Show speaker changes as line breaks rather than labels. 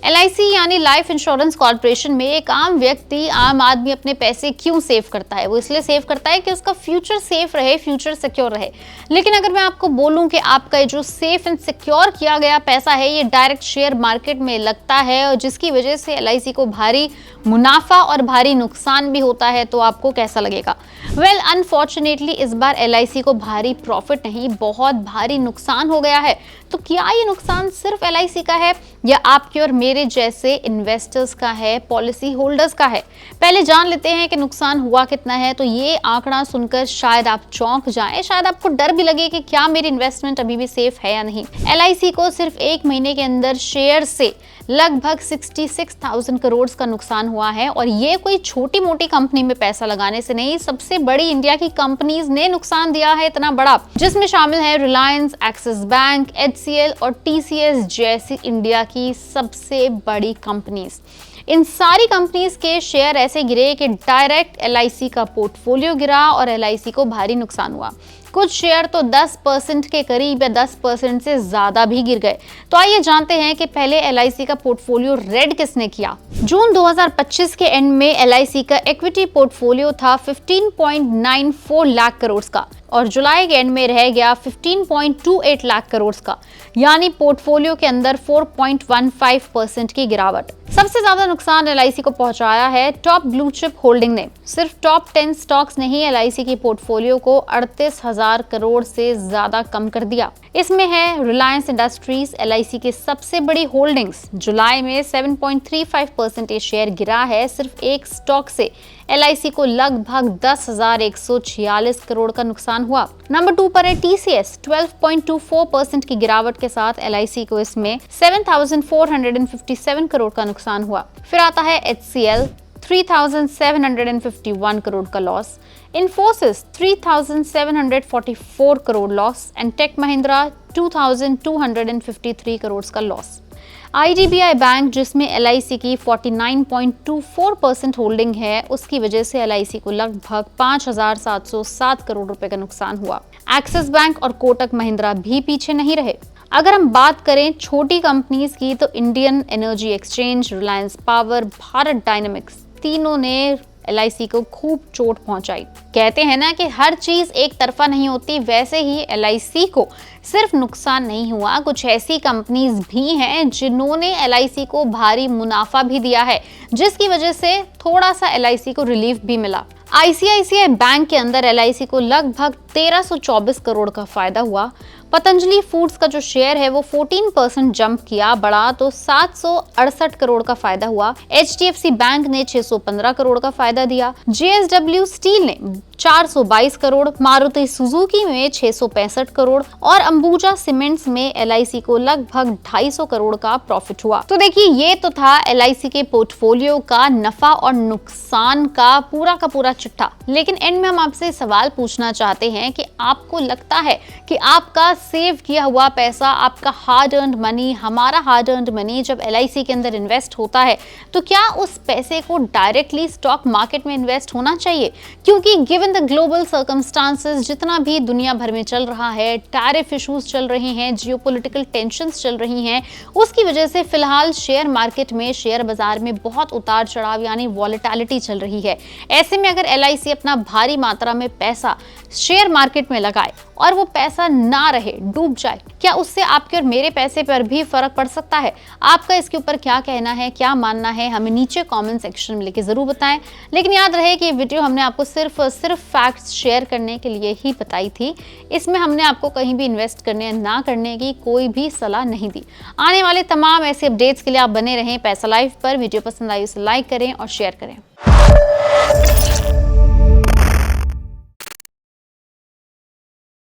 LIC यानी life insurance corporation में एक आम व्यक्ति, आम आदमी अपने पैसे क्यों सेव करता है? वो इसलिए सेव करता है कि उसका फ्यूचर सेफ रहे, फ्यूचर सिक्योर रहे। लेकिन अगर मैं आपको बोलूं कि आपका जो सेफ एंड सिक्योर किया गया पैसा है ये डायरेक्ट शेयर मार्केट में लगता है और जिसकी वजह से LIC को भारी मुनाफा और भारी नुकसान भी होता है, तो आपको कैसा लगेगा? वेल, अनफॉर्चुनेटली इस बार LIC को भारी प्रॉफिट नहीं, बहुत भारी नुकसान हो गया है। तो क्या ये नुकसान सिर्फ LIC का है या आपके और मेरे जैसे इन्वेस्टर्स का है, पॉलिसी होल्डर्स का है? पहले जान लेते हैं कि नुकसान हुआ कितना है। तो ये आंकड़ा सुनकर शायद आप चौंक जाएं, शायद आपको डर भी लगे कि क्या मेरी इन्वेस्टमेंट अभी भी सेफ है या नहीं। LIC को सिर्फ एक महीने के अंदर शेयर से लगभग 66,000 करोड़ का नुकसान हुआ है और ये कोई छोटी मोटी कंपनी में पैसा लगाने से नहीं, सबसे बड़ी इंडिया की कंपनीज ने नुकसान दिया है इतना बड़ा, जिसमें शामिल है रिलायंस, एक्सिस बैंक, HCL और TCS जैसी इंडिया की सबसे बड़ी कंपनीज। इन सारी कंपनीज के शेयर ऐसे गिरे कि डायरेक्ट LIC का पोर्टफोलियो गिरा और LIC को भारी नुकसान हुआ। कुछ शेयर तो 10% के करीब या 10% से ज्यादा भी गिर गए। तो आइए जानते हैं कि पहले LIC का पोर्टफोलियो रेड किसने किया। जून 2025 के एंड में LIC का इक्विटी पोर्टफोलियो था 15.94 लाख करोड़ का और जुलाई के एंड में रह गया 15.28 लाख करोड़ का, यानी पोर्टफोलियो के अंदर 4.15% की गिरावट। सबसे ज्यादा नुकसान LIC को पहुंचाया है टॉप ब्लू चिप होल्डिंग ने। सिर्फ टॉप 10 स्टॉक्स ने ही LIC की पोर्टफोलियो को 38,000 करोड़ से ज्यादा कम कर दिया। इसमें है रिलायंस इंडस्ट्रीज, LIC की सबसे बड़ी होल्डिंग्स। जुलाई में 7.35% शेयर गिरा है। सिर्फ एक स्टॉक से LIC को लगभग 10,146 करोड़ का नुकसान हुआ। नंबर 2 पर है TCS, 12.24% की गिरावट के साथ LIC को इसमें 7,457 करोड़ का नुकसान हुआ। फिर आता है HCL, 3,751 करोड़ का loss, Infosys 3,744 crore loss and Tech Mahindra 2,253 crore का लॉस। IDBI बैंक, जिसमें LIC की 49.24% होल्डिंग है, उसकी वजह से LIC को लगभग 5,707 करोड़ रुपए का नुकसान हुआ। एक्सिस बैंक और कोटक महिंद्रा भी पीछे नहीं रहे। अगर हम बात करें छोटी कंपनीज की तो Indian energy exchange, Reliance power, Bharat dynamics, तीनों ने LIC को खूब चोट पहुंचाई। कहते हैं ना कि हर चीज एक तरफा नहीं होती, वैसे ही LIC को सिर्फ नुकसान नहीं हुआ, कुछ ऐसी कंपनीज भी हैं जिन्होंने LIC को भारी मुनाफा भी दिया है, जिसकी वजह से थोड़ा सा LIC को रिलीफ भी मिला। ICICI बैंक के अंदर LIC को लगभग 1324 करोड़ का फायदा हुआ। पतंजलि फूड्स का जो शेयर है वो 14% जंप किया, बढ़ा तो 768 करोड़ का फायदा हुआ। HDFC बैंक ने 615 करोड़ का फायदा दिया। JSW स्टील ने 422 करोड़, मारुति सुजुकी में 665 करोड़ और अंबुजा सीमेंट्स में LIC को लगभग 250 करोड़ का प्रॉफिट हुआ। तो देखिए, ये तो था LIC के पोर्टफोलियो का नफा और नुकसान का पूरा चिट्ठा। लेकिन एंड में हम आपसे सवाल पूछना चाहते हैं कि आपको लगता है कि आपका सेव किया हुआ पैसा, आपका हार्ड अर्न्ड मनी, हमारा हार्ड अर्न्ड मनी जब LIC के अंदर इन्वेस्ट होता है तो क्या उस पैसे को डायरेक्टली स्टॉक मार्केट में इन्वेस्ट होना चाहिए? क्योंकि गिवन द ग्लोबल सर्कमस्टांसेस, जितना भी दुनिया भर में चल रहा है, टैरिफ इश्यूज चल रहे हैं, जियोपॉलिटिकल टेंशंस चल रही हैं, उसकी वजह से फिलहाल शेयर मार्केट में, शेयर बाजार में बहुत उतार चढ़ाव यानी वॉलेटिलिटी चल रही है। ऐसे में अगर LIC अपना भारी मात्रा में पैसा शेयर मार्केट में लगाए और वो पैसा ना रहे, डूब जाए, क्या उससे आपके और मेरे पैसे पर भी फर्क पड़ सकता है? आपका इसके ऊपर क्या कहना है, क्या मानना है, हमें नीचे कमेंट सेक्शन में लिख के जरूर बताएं। लेकिन याद रहे कि ये वीडियो हमने आपको सिर्फ फैक्ट्स शेयर करने के लिए ही बताई थी। इसमें हमने आपको कहीं भी इन्वेस्ट करने या ना करने की कोई भी सलाह नहीं दी। आने वाले तमाम ऐसे अपडेट्स के लिए आप बने रहें पैसा लाइव पर। वीडियो पसंद आई उसे लाइक करें और शेयर करें।